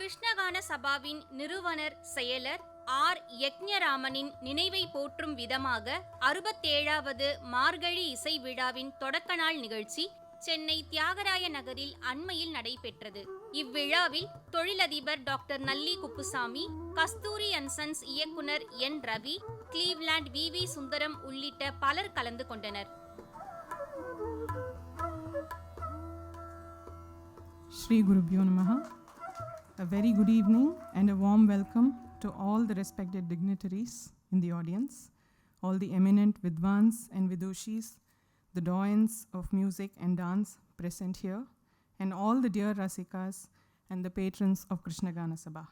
கிருஷ்ணகான சபாவின் நிறுவனர் செயலர் ஆர். யக்ஞராமனின் நினைவை போற்றும் விதமாக 67வது மார்கழி இசை விழாவின் தொடக்க நாள் நிகழ்ச்சி சென்னை தியாகராய நகரில் அண்மையில் நடைபெற்றது. இவ்விழாவில் தொழிலதிபர் doctor Nalli Kuppusamy, Kasturi and sons இயக்குனர் N. Ravi, Cleveland V. Sundaram உள்ளிட்ட பலர் கலந்து கொண்டனர். Shri Gurubhyo Namaha. A very good evening and a warm welcome to all the respected dignitaries in the audience, all the eminent Vidwans and Vidushis, the doyens of music and dance present here, and all the dear Rasikas and the patrons of KRISHNA SABHA.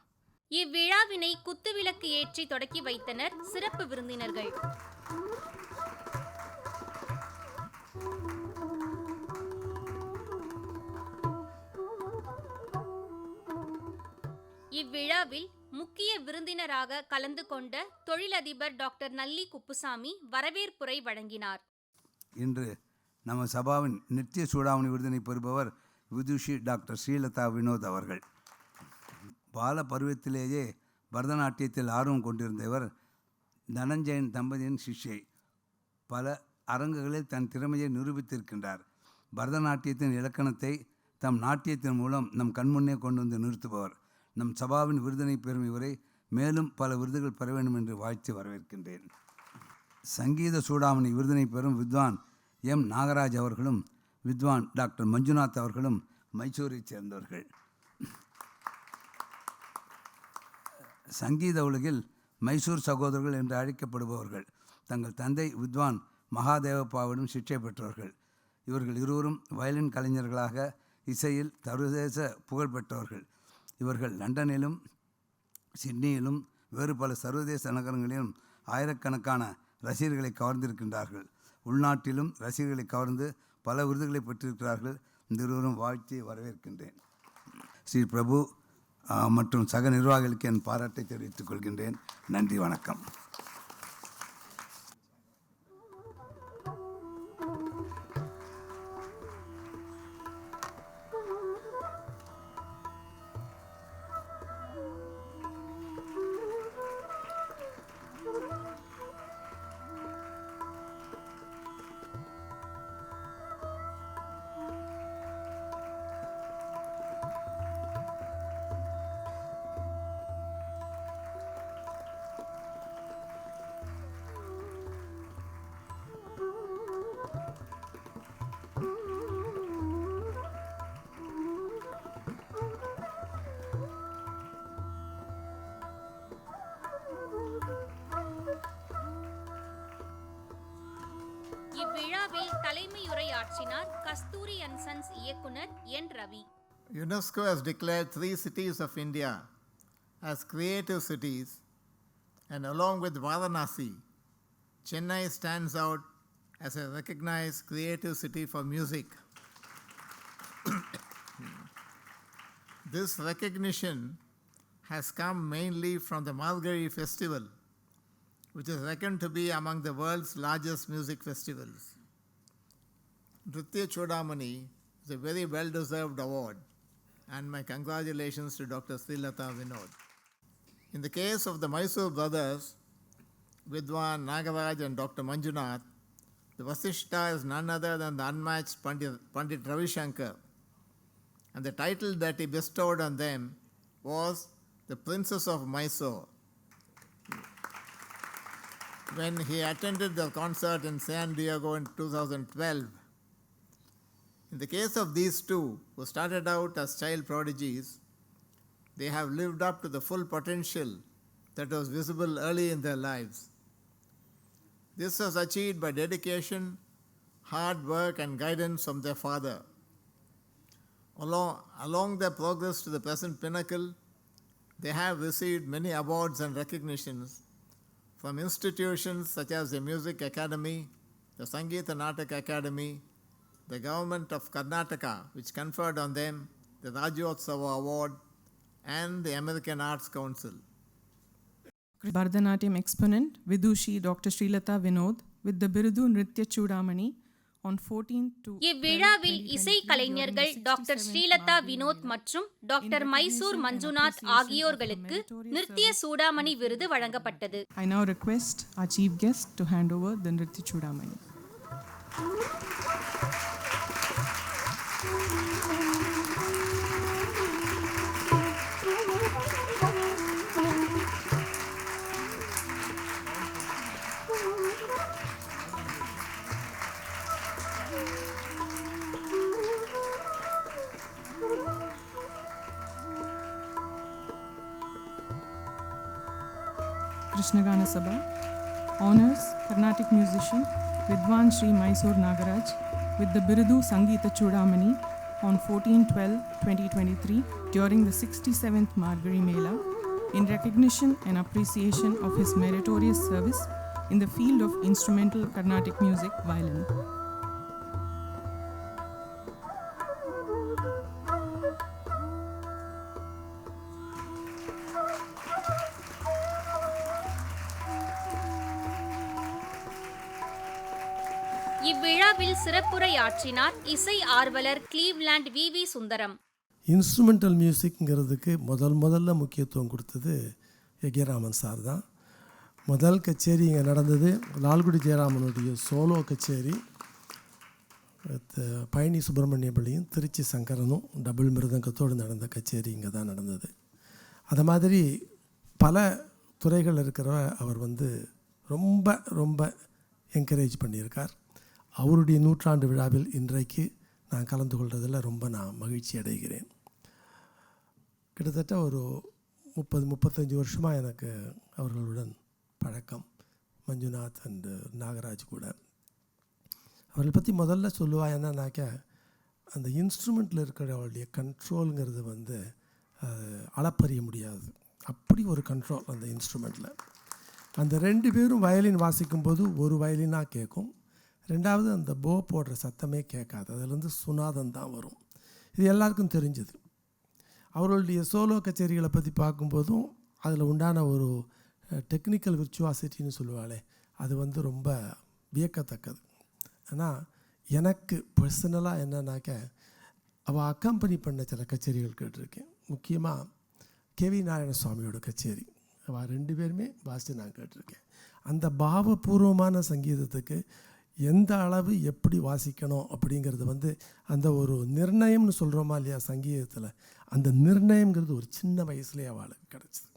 இவ்விழாவினை குத்துவிளக்கு ஏற்றி தொடக்கி வைத்தனர் சிறப்பு விருந்தினர்கள். இவ்விழாவில் முக்கிய விருந்தினராக கலந்து கொண்ட தொழிலதிபர் டாக்டர் நல்லி குப்புசாமி வரவேற்புரை வழங்கினார். இன்று நம்ம சபாவின் நித்திய சூடாமணி விருதினை பெறுபவர் விதுஷி டாக்டர் ஸ்ரீலதா வினோத் அவர்கள். பால பருவத்திலேயே பரதநாட்டியத்தில் ஆர்வம் கொண்டிருந்தவர் தனஞ்சயன் தம்பதியின் சிஷ்யை. பல அரங்குகளில் தன் திறமையை நிரூபித்திருக்கின்றார். பரதநாட்டியத்தின் இலக்கணத்தை தம் நாட்டியத்தின் மூலம் நம் கண்முன்னே கொண்டு வந்து நிறுத்துபவர். நம் சபாவின் விருதினை பெறும் இவரை மேலும் பல விருதுகள் பெற வேண்டும் என்று வாழ்த்து வரவேற்கின்றேன். சங்கீத சூடாமணி விருதினை பெறும் வித்வான் எம். நாகராஜ் அவர்களும் வித்வான் டாக்டர் மஞ்சுநாத் அவர்களும் மைசூரைச் சேர்ந்தவர்கள். சங்கீத உலகில் மைசூர் சகோதரர்கள் என்று அழைக்கப்படுபவர்கள். தங்கள் தந்தை வித்வான் மகாதேவப்பாவிடம் சிக்ஷை பெற்றவர்கள். இவர்கள் இருவரும் வயலின் கலைஞர்களாக இசையில் சர்வதேச புகழ் பெற்றவர்கள். இவர்கள் லண்டனிலும் சிட்னியிலும் வேறு பல சர்வதேச நகரங்களிலும் ஆயிரக்கணக்கான ரசிகர்களை கவர்ந்திருக்கின்றார்கள். உள்நாட்டிலும் ரசிகர்களை கவர்ந்து பல விருதுகளை பெற்றிருக்கிறார்கள். இந்த இருவரும் வாழ்த்தி வரவேற்கின்றேன். ஸ்ரீ பிரபு மற்றும் சக நிர்வாகிகளுக்கு என் பாராட்டை தெரிவித்துக் கொள்கின்றேன். நன்றி, வணக்கம். இவ்விழாவில் தலைமையுரையாற்றினார் கஸ்தூரி அண்ட் சன்ஸ் இயக்குனர் N. Ravi. UNESCO has declared 3 cities of India as creative cities, and along with Varanasi, Chennai stands out as a recognized creative city for music. This recognition has come mainly from the Margari festival, which is reckoned to be among the world's largest music festivals. Nritya Chodamani is a very well-deserved award, and my congratulations to Dr. Srilata Vinod. In the case of the Mysore brothers, Vidwan Nagaraj and Dr. Manjunath, the Vasishta is none other than the unmatched Pandit Ravi Shankar, and the title that he bestowed on them was the Princess of Mysore. When he attended the concert in San Diego in 2012. In the case of these two, who started out as child prodigies, they have lived up to the full potential that was visible early in their lives. This was achieved by dedication, hard work and guidance from their father. Along their progress to the present pinnacle, they have received many awards and recognitions from institutions such as the Music Academy, the Sangeeta Natak Academy, the government of Karnataka, which conferred on them the Rajyotsava Award, and the American Arts Council. Bharatanatyam exponent Vidushi Dr. Srilata Vinod with the Birudu Nritya Chudamani on 14th to இவ்விழாவில் இசை கலைஞர்கள் doctor Srilatha Vinod மற்றும் doctor Mysore Manjunath ஆகியோர்களுக்கு Nritya Chudamani விருது வழங்கப்பட்டது. I now request our chief guest to hand over the Nritya Chudamani. KRISHNA GANA SABHA honors Carnatic musician Vidwan Sri Mysore Nagaraj with the Birudu Sangeeta Chudamani on 14/12/2023 during the 67th Margari Mela in recognition and appreciation of his meritorious service in the field of instrumental Carnatic music violin. இவ்விழாவில் சிறப்புரையாற்றினார் இசை ஆர்வலர் Cleveland V Sundaram. Instrumental மியூசிக்ங்கிறதுக்கு முதல்ல முக்கியத்துவம் கொடுத்தது எகேராமன் sir தான். முதல் கச்சேரி இங்கே நடந்தது லால்குடி ஜெயராமனுடைய சோலோ கச்சேரி. பழனி சுப்பிரமணிய பிள்ளையும் திருச்சி சங்கரனும் டபுள் மிருதங்கத்தோடு நடந்த கச்சேரி இங்கே தான் நடந்தது. அது மாதிரி பல துறைகள் இருக்கிற அவர் ரொம்ப என்கரேஜ் பண்ணியிருக்கார். அவருடைய 100ஆண்டு விழாவில் இன்றைக்கு நான் கலந்து கொள்வதில் ரொம்ப நான் மகிழ்ச்சி அடைகிறேன். கிட்டத்தட்ட ஒரு 30-35 வருஷமாக எனக்கு அவர்களுடன் பழக்கம். மஞ்சுநாத் அண்டு நாகராஜ் கூட. அவர்களை பற்றி முதல்ல சொல்லுவா என்னன்னாக்க, அந்த இன்ஸ்ட்ருமெண்ட்டில் இருக்கிறவருடைய கண்ட்ரோலுங்கிறது அளப்பறிய முடியாது. அப்படி ஒரு கண்ட்ரோல் அந்த இன்ஸ்ட்ருமெண்ட்டில். அந்த 2 பேரும் வயலின் வாசிக்கும்போது ஒரு வயலினாக கேட்கும், ரெண்டாவது அந்த போ போடுற சத்தமே கேட்காது. அதிலேருந்து சுனாதம் தான் வரும். இது எல்லாருக்கும் தெரிஞ்சது. அவர்களுடைய சோலோ கச்சேரிகளை பற்றி பார்க்கும்போதும் அதில் உண்டான ஒரு டெக்னிக்கல் விர்ச்சுவாசிட்டின்னு சொல்லுவாளே, அது ரொம்ப வியக்கத்தக்கது. ஆனால் எனக்கு பர்சனலாக என்னன்னாக்க, அவள் அக்கம்பனி பண்ண சில கச்சேரிகள் கேட்டிருக்கேன். முக்கியமாக கேவி நாராயணசுவாமியோட கச்சேரி அவள் 2 பேருமே வாசித்து நான் கேட்டிருக்கேன். அந்த பாவபூர்வமான சங்கீதத்துக்கு எந்த அளவு எப்படி வாசிக்கணும் அப்படிங்கிறது அந்த ஒரு நிர்ணயம்னு சொல்கிறோமா இல்லையா சங்கீதத்தில், அந்த நிர்ணயங்கிறது ஒரு சின்ன வயசுலேயே அவளுக்கு கிடச்சிது.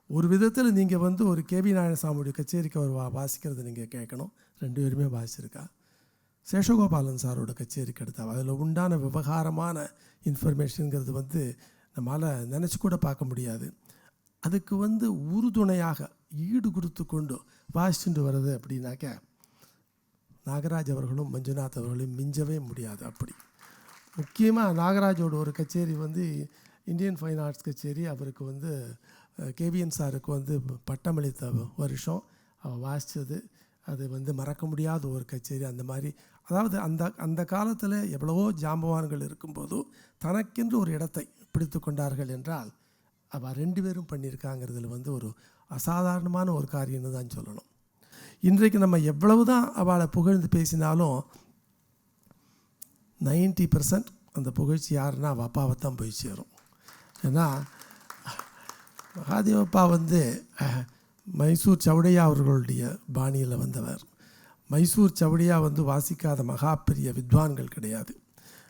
ஒரு விதத்தில் நீங்கள் ஒரு கேவி நாராயணசாமியுடைய கச்சேரிக்கு அவர் வாசிக்கிறது நீங்கள் கேட்கணும். 2 பேருமே வாசிச்சிருக்கா. சேஷகோபாலன் சாரோட கச்சேரிக்கு எடுத்தா அதில் உண்டான விவகாரமான இன்ஃபர்மேஷனுங்கிறது நம்மளால் நினச்சி கூட பார்க்க முடியாது. அதுக்கு உறுதுணையாக ஈடு கொடுத்து கொண்டு வாசிச்சுட்டு வர்றது அப்படின்னாக்க நாகராஜ் அவர்களும் மஞ்சுநாத் அவர்களையும் மிஞ்சவே முடியாது. அப்படி முக்கியமாக நாகராஜோட ஒரு கச்சேரி இந்தியன் ஃபைன் ஆர்ட்ஸ் கச்சேரி. அவருக்கு கேவிஎன் சாருக்கு பட்டமளித்த வருஷம் அவர் வாசித்தது அது மறக்க முடியாத ஒரு கச்சேரி. அந்த மாதிரி அதாவது அந்த காலத்தில் எவ்வளவோ ஜாம்பவான்கள் இருக்கும்போதும் தனக்கென்று ஒரு இடத்தை பிடித்து கொண்டார்கள் என்றால் அவள் 2 பேரும் பண்ணியிருக்காங்கிறதுல ஒரு அசாதாரணமான ஒரு காரியம்னு தான் சொல்லணும். இன்றைக்கு நம்ம எவ்வளவு தான் அவளை புகழ்ந்து பேசினாலும் 90% அந்த புகழ்ச்சி யாருன்னா அவள் அப்பாவை தான் போய் சேரும். ஏன்னா மகாதேவப்பா மைசூர் சவுடையா அவர்களுடைய பாணியில் வந்தவர். மைசூர் சவுடையா வாசிக்காத மகா பெரிய வித்வான்கள் கிடையாது.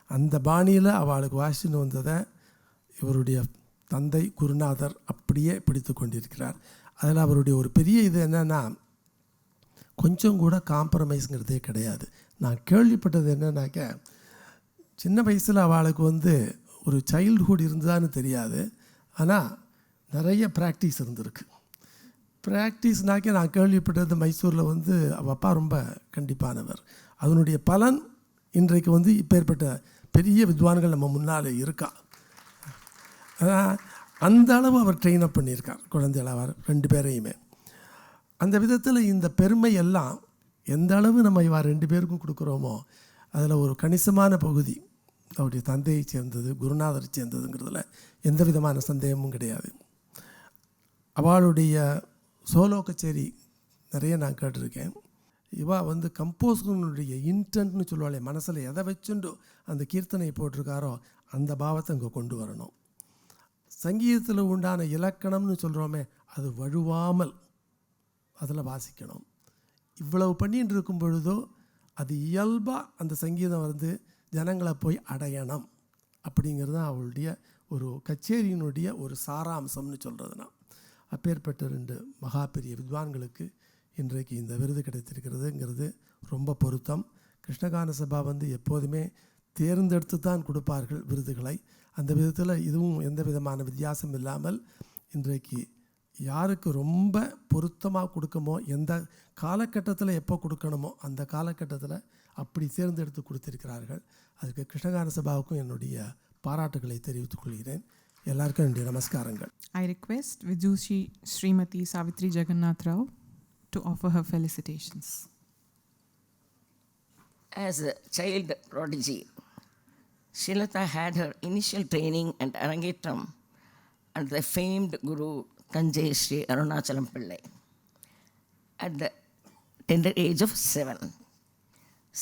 அந்த பாணியில் அவளுக்கு வாசின்னு வந்ததை இவருடைய தந்தை குருநாதர் அப்படியே பிடித்து கொண்டிருக்கிறார். அதில் அவருடைய ஒரு பெரிய இது என்னென்னா, கொஞ்சம் கூட காம்ப்ரமைஸுங்கிறதே கிடையாது. நான் கேள்விப்பட்டது என்னன்னாக்க, சின்ன வயசில் அவளுக்கு ஒரு சைல்டுஹுட் இருந்ததான்னு தெரியாது, ஆனால் நிறைய ப்ராக்டிஸ் இருந்திருக்கு. ப்ராக்டிஸ்னாக்க நான் கேள்விப்பட்டது மைசூரில் அவள் அப்பா ரொம்ப கண்டிப்பானவர். அதனுடைய பலன் இன்றைக்கு இப்பேற்பட்ட பெரிய வித்வான்கள் நம்ம முன்னால் இருக்கா. அந்த அளவு அவர் ட்ரெயின் அப் பண்ணியிருக்கார் குழந்தைகள் அவர் 2 பேரையுமே. அந்த விதத்தில் இந்த பெருமை எல்லாம் எந்த அளவு நம்ம இவா 2 பேருக்கும் கொடுக்குறோமோ அதில் ஒரு கணிசமான பகுதி அவருடைய தந்தையை சேர்ந்தது, குருநாதரை சேர்ந்ததுங்கிறதுல எந்த விதமான சந்தேகமும் கிடையாது. அவளுடைய சோலோ கச்சேரி நிறைய நான் கேட்டிருக்கேன். இவா வந்து கம்போஸருடைய இன்டென்ட்னு சொல்லுவாளே, மனசில் எதை வச்சுண்டு அந்த கீர்த்தனை போட்டிருக்காரோ அந்த பாவத்தை இங்கே கொண்டு வரணும். சங்கீதத்தில் உண்டான இலக்கணம்னு சொல்கிறோமே, அது வழுவாமல் அதில் வாசிக்கணும். இவ்வளவு பண்ணிட்டு இருக்கும் பொழுதோ அது இயல்பாக அந்த சங்கீதம் வந்து ஜனங்களை போய் அடையணும். அப்படிங்கிறது தான் அவளுடைய ஒரு கச்சேரியினுடைய ஒரு சாராம்சம்னு சொல்கிறதுனா. அப்பேற்பட்ட 2 மகா பெரிய வித்வான்களுக்கு இன்றைக்கு இந்த விருது கிடைத்திருக்கிறதுங்கிறது ரொம்ப பொருத்தம். கிருஷ்ணகான சபா வந்து எப்போதுமே தேர்ந்தெடுத்து தான் கொடுப்பார்கள் விருதுகளை. அந்த விதத்தில் இதுவும் எந்த விதமான வித்தியாசம் இல்லாமல் இன்றைக்கு யாருக்கு ரொம்ப பொருத்தமாக கொடுக்குமோ, எந்த காலகட்டத்தில் எப்போ கொடுக்கணுமோ அந்த காலகட்டத்தில் அப்படி தேர்ந்தெடுத்து கொடுத்திருக்கிறார்கள். அதுக்கு கிருஷ்ணகான சபாவுக்கும் என்னுடைய பாராட்டுகளை தெரிவித்துக் கொள்கிறேன். எல்லாருக்கும் என்னுடைய நமஸ்காரங்கள். I request Vidushi Srimati Savitri Jagannath Rao to offer her felicitations. As a child prodigy, Srilata had her initial training and arangetram under the famed Guru Tanjai Sri Arunachalam Pillai at the tender age of 7.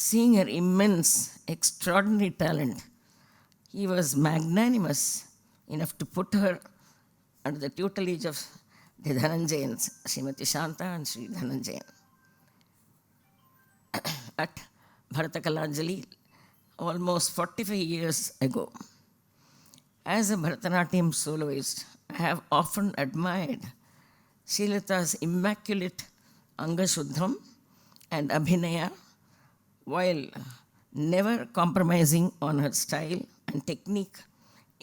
Seeing her immense, extraordinary talent, he was magnanimous enough to put her under the tutelage of the Dhananjayans, Srimati Shanta and Sri Dhananjayan. At Bharata almost 45 years ago. As a Bharatanatyam soloist, I have often admired Srilata's immaculate Angashuddham and Abhinaya, while never compromising on her style and technique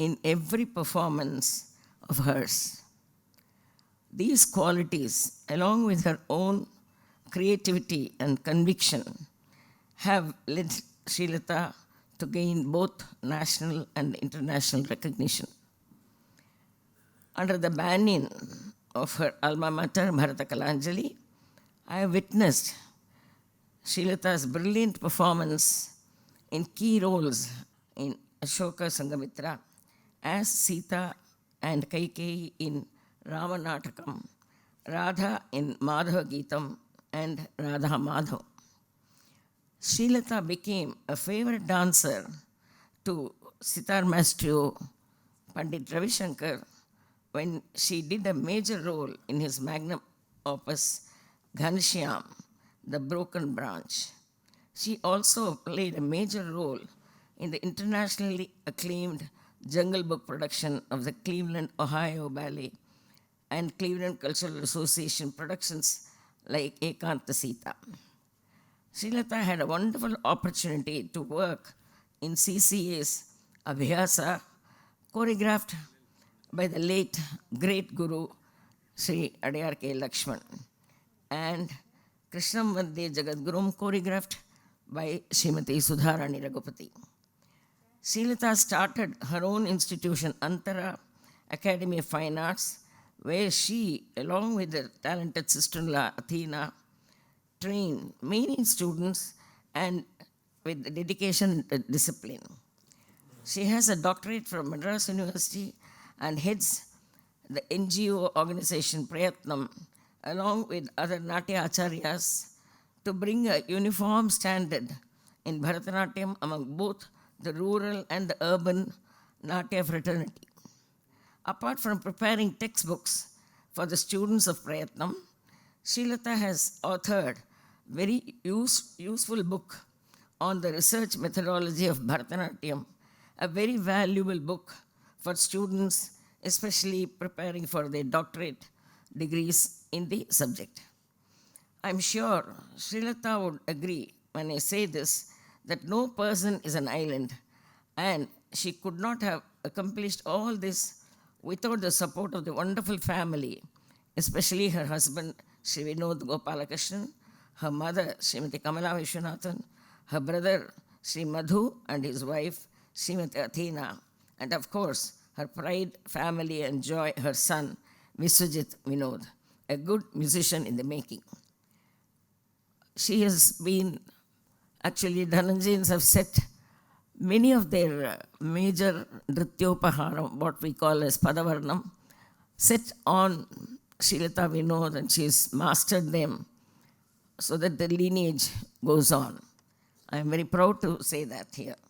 in every performance of hers. These qualities, along with her own creativity and conviction, have led Srilata to gain both national and international recognition. Under the banyan of her alma mater, Bharata Kalanjali, I have witnessed Srilata's brilliant performance in key roles in Ashoka Sangamitra as Sita and Kaikeyi in Ramanatakam, Radha in Madhava Geetam and Radha Madhav. Srilata became a favorite dancer to sitar maestro Pandit Ravi Shankar when she did a major role in his magnum opus Ghanshyam, The Broken Branch. She also played a major role in the internationally acclaimed Jungle Book production of the Cleveland, Ohio Ballet and Cleveland Cultural Association productions like Ekanta Sita. Srilata had a wonderful opportunity to work in CCA's Abhyasa, choreographed by the late great Guru Sri Adiyar K. Lakshman, and Krishnam Vande Jagadgurum, choreographed by Srimati Sudharani Raghupati. Srilata started her own institution, Antara Academy of Fine Arts, where she, along with her talented sister-in-law Athena, trained many students and with dedication and discipline. She has a doctorate from Madras University and heads the NGO organization Prayatnam, along with other Natya Acharyas, to bring a uniform standard in Bharatanatyam among both the rural and the urban Natya fraternity. Apart from preparing textbooks for the students of Prayatnam, Srilata has authored very useful book on the research methodology of Bharatanatyam, a very valuable book for students, especially preparing for their doctorate degrees in the subject. I'm sure Srilata would agree when I say this, that no person is an island, and she could not have accomplished all this without the support of the wonderful family, especially her husband, Sri Vinod Gopalakrishnan, her mother, Srimati Kamala Vishwanathan, her brother, Sri Madhu, and his wife, Srimati Athena, and of course, her pride, family, and joy, her son, Viswajit Vinod, a good musician in the making. She has been, actually, Dhananjayans have set many of their major Nrityopaharam, what we call as Padavarnam, set on Srilata Vinod, and she's mastered them so that the lineage goes on. I am very proud to say that here.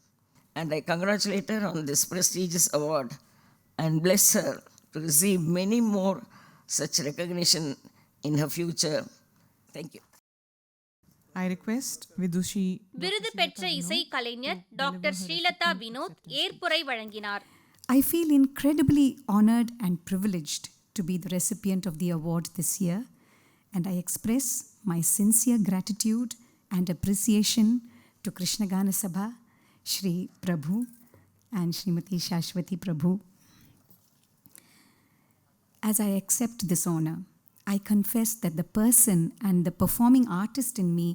And I congratulate her on this prestigious award and bless her to receive many more such recognition in her future. Thank you. I request Vidushi விருது பெற்ற இசை கலைஞர் doctor Srilatha Vinod ஏற்புரை வழங்கினார். I feel incredibly honored and privileged to be the recipient of the award this year, and I express my sincere gratitude and appreciation to KRISHNA GANA SABHA, Shri Prabhu and Srimati Shashwati Prabhu. As I accept this honor, I confess that the person and the performing artist in me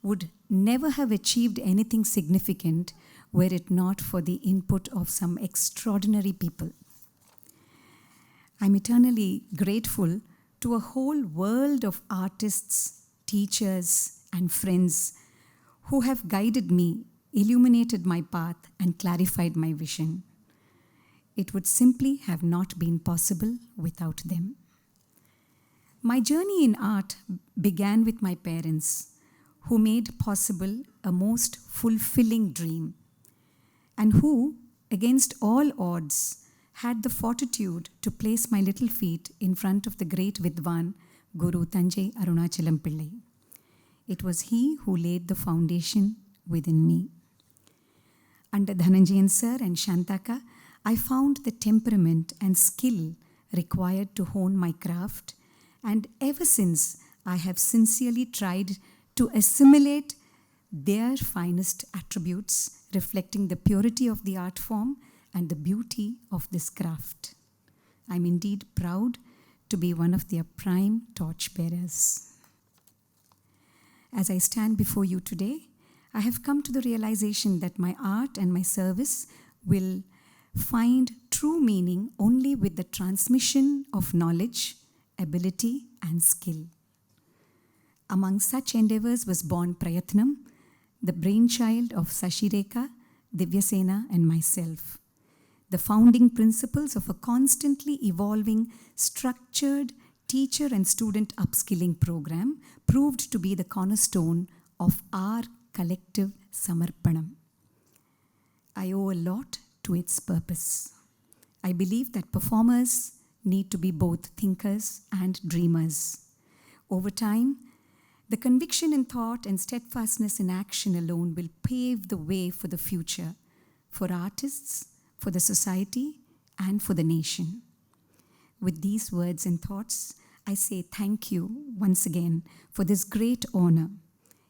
would never have achieved anything significant were it not for the input of some extraordinary people. I'm eternally grateful to a whole world of artists, teachers, and friends who have guided me, illuminated my path, and clarified my vision. It would simply have not been possible without them. My journey in art began with my parents, who made possible a most fulfilling dream, and who, against all odds, had the fortitude to place my little feet in front of the great Vidwan, Guru Thanjai Arunachalam Pillai. It was he who laid the foundation within me. Under Dhananjayan sir and Shantaka, I found the temperament and skill required to hone my craft, and ever since I have sincerely tried to assimilate their finest attributes, reflecting the purity of the art form and the beauty of this craft. I'm indeed proud to be one of their prime torchbearers. As I stand before you today, I have come to the realization that my art and my service will find true meaning only with the transmission of knowledge, ability, and skill. Among such endeavors was born Prayatnam, the brainchild of Sashireka, Divyasena, and myself. The founding principles of a constantly evolving, structured teacher and student upskilling program proved to be the cornerstone of our collective Samarpanam. I owe a lot to its purpose. I believe that performers need to be both thinkers and dreamers. Over time, the conviction in thought and steadfastness in action alone will pave the way for the future, for artists, for the society, and for the nation. With these words and thoughts, I say thank you once again for this great honor.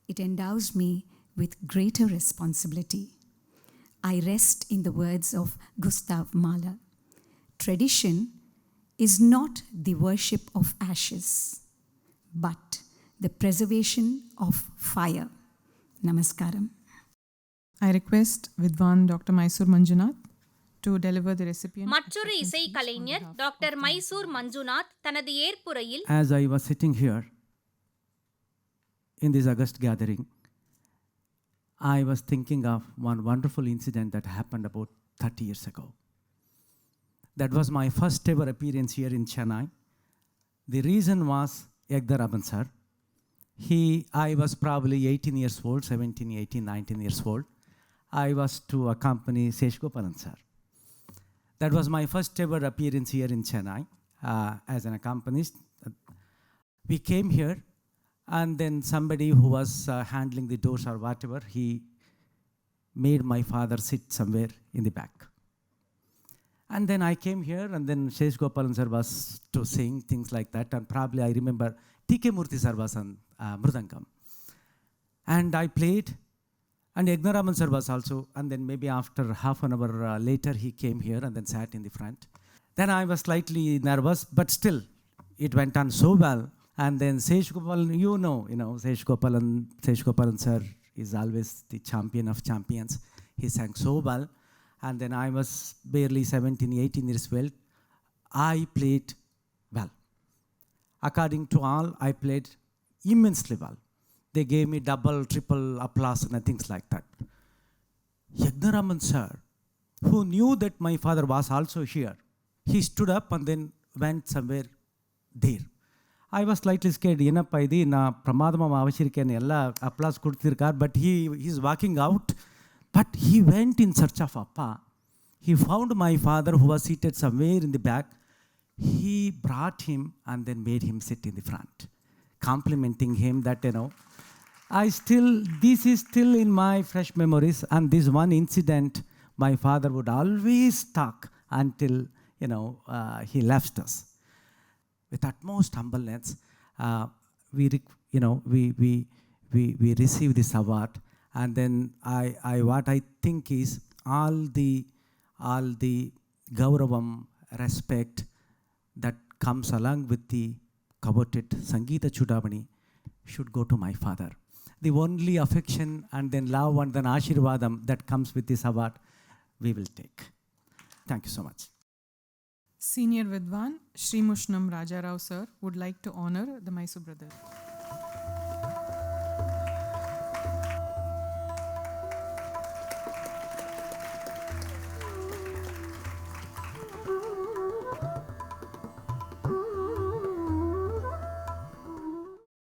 It endows me with greater responsibility. I rest in the words of Gustav Mahler. Tradition is not the worship of ashes, but the preservation of fire. Namaskaram. I request Vidwan Dr. Mysore Manjunath to deliver the recipient. மற்றொரு இசை கலைஞர் doctor Mysore Manjunath தனது ஏற்புரையில் As I was sitting here in this August gathering, I was thinking of one wonderful incident that happened about 30 years ago. That was my first ever appearance here in Chennai. The reason was Yagdaraban sir. I was probably 18 years old, 17, 18, 19 years old. I was to accompany Seshgopalan sir. That was my first ever appearance here in Chennai as an accompanist. We came here, and then somebody who was handling the doors or whatever, he made my father sit somewhere in the back. And then I came here, and then Shesh Gopalan sir was to sing, things like that. And probably I remember T.K. Murthy sir was on Mridangam. And I played, and Yagnaraman sir was also. And then maybe after half an hour later, he came here and then sat in the front. Then I was slightly nervous, but still, it went on so well. And then Shesh Gopalan, Shesh Gopalan sir is always the champion of champions. He sang so well. And then I was barely 17, 18 years old. I played well. According to all, I played immensely well. They gave me double, triple applause and things like that. Yagnaraman sir, who knew that my father was also here, he stood up and then went somewhere there. I was slightly scared. ಏನಪ್ಪ ಇದು ನಾ ಪ್ರಮಾದಮ ಅವಶ್ಯಕೇನೆ ಎಲ್ಲ applause ಕೊಡ್ತಿರ್ಕಾರ್ but he's walking out. But he went in search of Appa. He found my father who was seated somewhere in the back. He brought him and then made him sit in the front, complimenting him that, this is still in my fresh memories, and this one incident, my father would always talk until, he left us. With utmost humbleness, we receive this award, and then what I think is all the gauravam, respect that comes along with the coveted Sangeeta Chudavani should go to my father. The only affection and then love and then Ashirvadam that comes with this award, we will take. Thank you so much. Senior Vidwan Shri Mushnam Rajarao sir would like to honor the Mysore brothers.